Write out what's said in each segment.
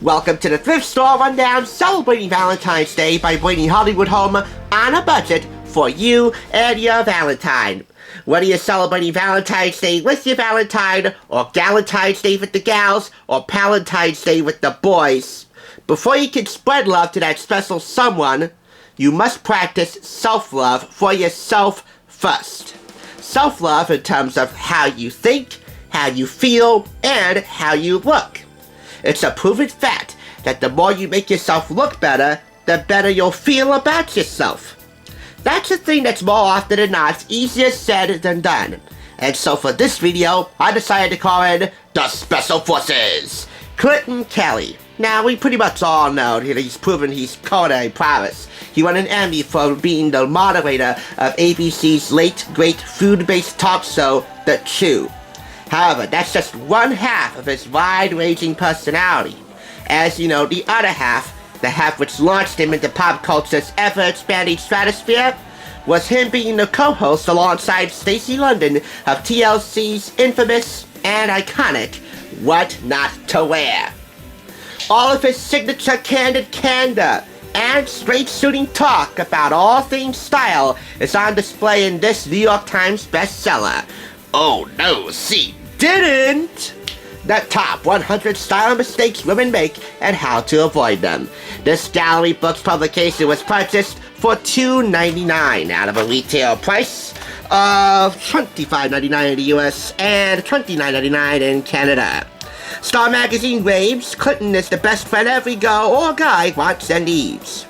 Welcome to the Thrift Store Rundown, celebrating Valentine's Day by bringing Hollywood home on a budget for you and your Valentine. Whether you're celebrating Valentine's Day with your Valentine, or Galentine's Day with the gals, or Palentine's Day with the boys, before you can spread love to that special someone, you must practice self-love for yourself first. Self-love in terms of how you think, how you feel, and how you look. It's a proven fact that the more you make yourself look better, the better you'll feel about yourself. That's a thing that's more often than not easier said than done. And so for this video, I decided to call in the Special Forces, Clinton Kelly. Now, we pretty much all know that he's proven he's culinary prowess. He won an Emmy for being the moderator of ABC's late, great food-based talk show, The Chew. However, that's just one half of his wide-ranging personality. As you know, the other half, the half which launched him into pop culture's ever-expanding stratosphere, was him being the co-host alongside Stacey London of TLC's infamous and iconic What Not to Wear. All of his signature candid candor and straight-shooting talk about all things style is on display in this New York Times bestseller, Oh No, She Didn't! The top 100 style mistakes women make and how to avoid them. This gallery books publication was purchased for $2.99 out of a retail price of $25.99 in the US and $29.99 in Canada. Star Magazine raves Clinton is the best friend every girl or guy wants and needs.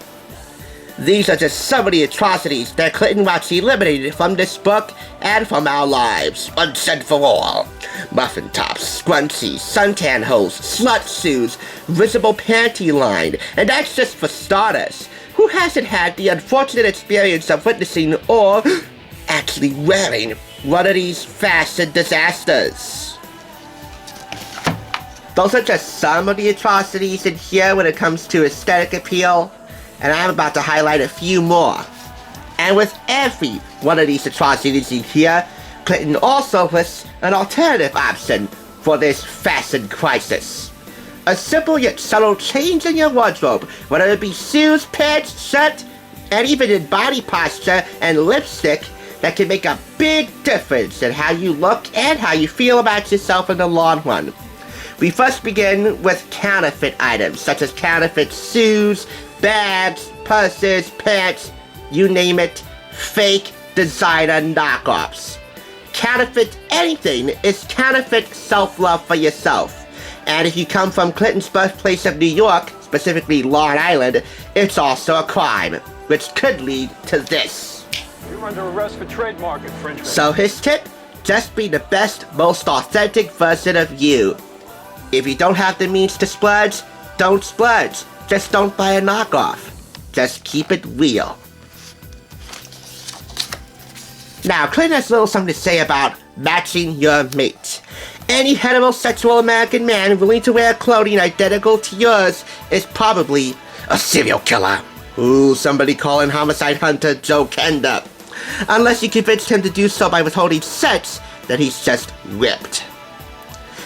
These are just some of the atrocities that Clinton wants eliminated from this book and from our lives, once and for all. Muffin tops, scrunchies, suntan holes, slut shoes, visible panty line, and that's just for starters. Who hasn't had the unfortunate experience of witnessing or actually wearing one of these fashion disasters? Those are just some of the atrocities in here when it comes to aesthetic appeal, and I'm about to highlight a few more. And with every one of these atrocities in here, Clinton also lists an alternative option for this fashion crisis. A simple yet subtle change in your wardrobe, whether it be shoes, pants, shirt, and even in body posture and lipstick, that can make a big difference in how you look and how you feel about yourself in the long run. We first begin with counterfeit items, such as counterfeit shoes, bags, purses, pants, you name it, fake designer knockoffs. Counterfeit anything is counterfeit self-love for yourself. And if you come from Clinton's birthplace of New York, specifically Long Island, it's also a crime, which could lead to this. You're under arrest for trademark infringement. So his tip, just be the best, most authentic version of you. If you don't have the means to splurge, don't splurge. Just don't buy a knockoff. Just keep it real. Now, Clinton has a little something to say about matching your mate. Any heterosexual American man willing to wear clothing identical to yours is probably a serial killer. Ooh, somebody calling homicide hunter Joe Kenda. Unless you convinced him to do so by withholding sex, then he's just ripped.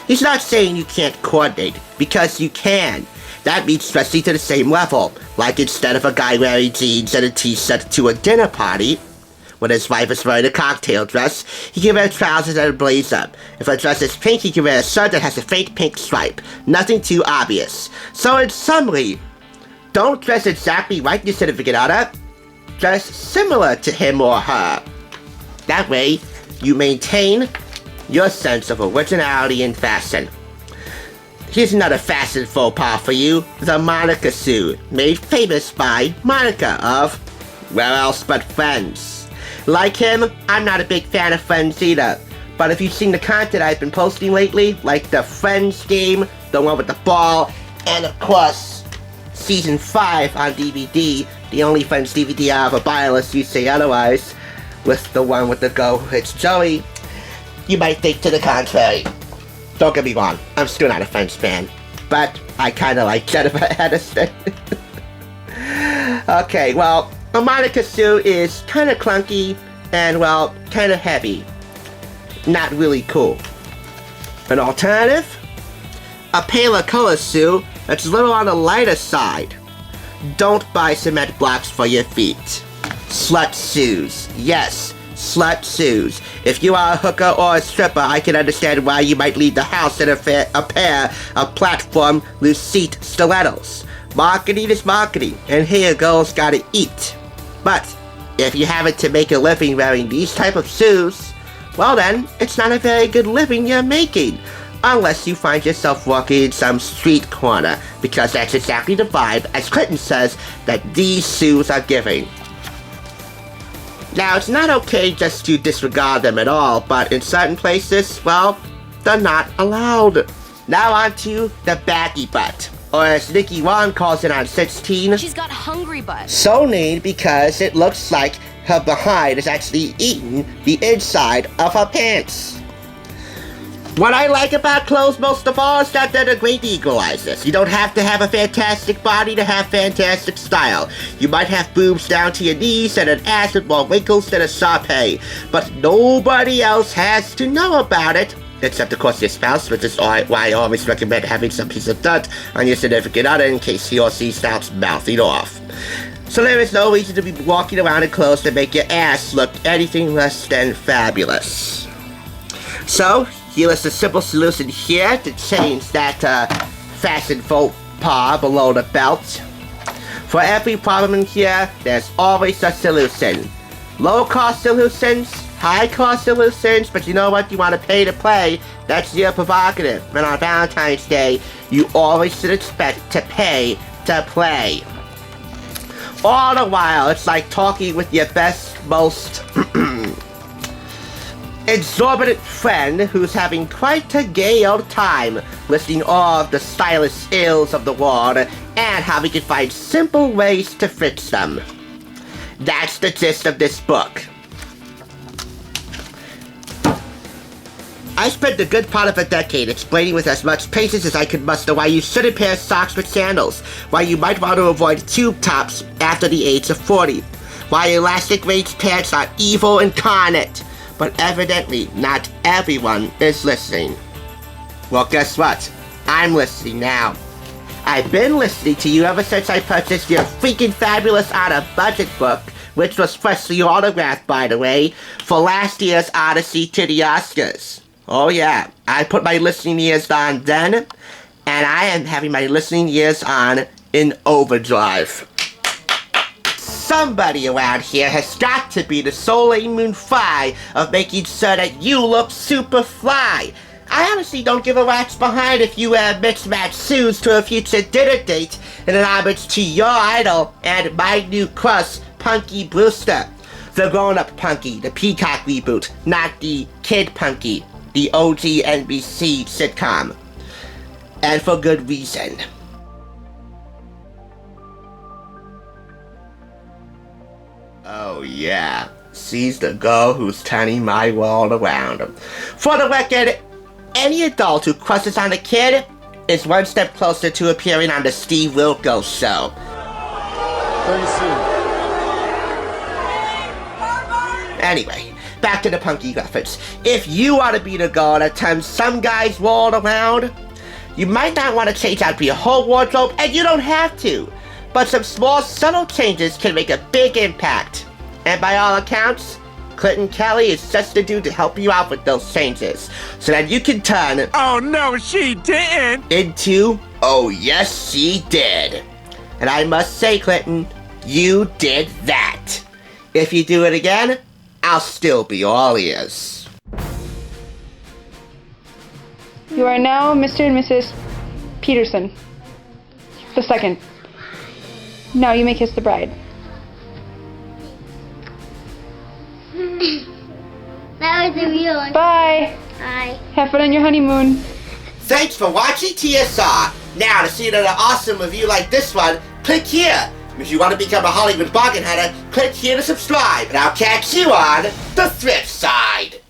He's not saying you can't coordinate, because you can. That means dressing to the same level. Like instead of a guy wearing jeans and a t-shirt to a dinner party, when his wife is wearing a cocktail dress, he can wear trousers and a blazer. If her dress is pink, he can wear a shirt that has a faint pink stripe. Nothing too obvious. So in summary, don't dress exactly like your significant other. Dress similar to him or her. That way, you maintain your sense of originality in fashion. Here's another fashion faux pas for you, the Monica suit, made famous by Monica of Where Else But Friends. Like him, I'm not a big fan of Friends either, but if you've seen the content I've been posting lately, like the Friends game, the one with the ball, and of course, Season 5 on DVD, the only Friends DVD I have a buy unless you say otherwise, with the one with the girl who hits Joey, you might think to the contrary. Don't get me wrong, I'm still not a Friends fan, but I kinda like Jennifer Aniston. Okay, well, a Monica suit is kinda clunky and, well, kinda heavy. Not really cool. An alternative? A paler color suit It's a little on the lighter side. Don't buy cement blocks for your feet. Slut shoes. Yes, slut shoes. If you are a hooker or a stripper, I can understand why you might leave the house in a pair of platform Lucite stilettos. Marketing is marketing, and here girls gotta eat. But if you have it to make a living wearing these type of shoes, well then, it's not a very good living you're making. Unless you find yourself walking in some street corner, because that's exactly the vibe, as Clinton says, that these shoes are giving. Now, it's not okay just to disregard them at all, but in certain places, well, they're not allowed. Now on to the baggy butt, or as Nikki Wan calls it on 16, she's got hungry butt. So named because it looks like her behind is actually eating the inside of her pants. What I like about clothes most of all is that they're the great equalizers. You don't have to have a fantastic body to have fantastic style. You might have boobs down to your knees and an ass with more wrinkles than a Shar-Pei, but nobody else has to know about it. Except, of course, your spouse, which is why I always recommend having some piece of dirt on your significant other in case he or she starts mouthing off. So there is no reason to be walking around in clothes that make your ass look anything less than fabulous. So, here is a simple solution here to change that fashion faux pas below the belt. For every problem in here, there's always a solution. Low-cost solutions, high-cost solutions, but you know what? You want to pay to play. That's your prerogative. And on Valentine's Day, you always should expect to pay to play. All the while, it's like talking with your best, most exorbitant friend who's having quite a gay old time listing all of the stylish ills of the world and how we can find simple ways to fix them. That's the gist of this book. I spent a good part of a decade explaining with as much patience as I could muster why you shouldn't pair socks with sandals, why you might want to avoid tube tops after the age of 40, why elastic waist pants are evil incarnate. But evidently, not everyone is listening. Well, guess what? I'm listening now. I've been listening to you ever since I purchased your freaking fabulous On a Budget book, which was freshly autographed, by the way, for last year's Odyssey to the Oscars. Oh yeah, I put my listening ears on then, and I am having my listening ears on in overdrive. Somebody around here has got to be the Soleil Moon Phi of making sure that you look super fly. I honestly don't give a rat's behind if you wear mismatched shoes to a future dinner date in an homage to your idol and my new crush, Punky Brewster. The grown-up Punky, the Peacock reboot, not the kid Punky, the OG NBC sitcom. And for good reason. Oh yeah, she's the girl who's turning my world around. For the record, any adult who crushes on a kid is one step closer to appearing on the Steve Wilkos show. Anyway, back to the Punky reference. If you want to be the girl that turns some guy's world around, you might not want to change out your whole wardrobe, and you don't have to. But some small, subtle changes can make a big impact. And by all accounts, Clinton Kelly is just the dude to help you out with those changes, so that you can turn "Oh no, she didn't" into "Oh yes, she did." And I must say, Clinton, you did that. If you do it again, I'll still be all ears. You are now Mr. and Mrs. Peterson, the second. Now you may kiss the bride. That was a real one. Bye. Bye. Have fun on your honeymoon. Thanks for watching TSR. Now, to see another awesome review like this one, click here. If you want to become a Hollywood bargain hunter, click here to subscribe, and I'll catch you on the thrift side.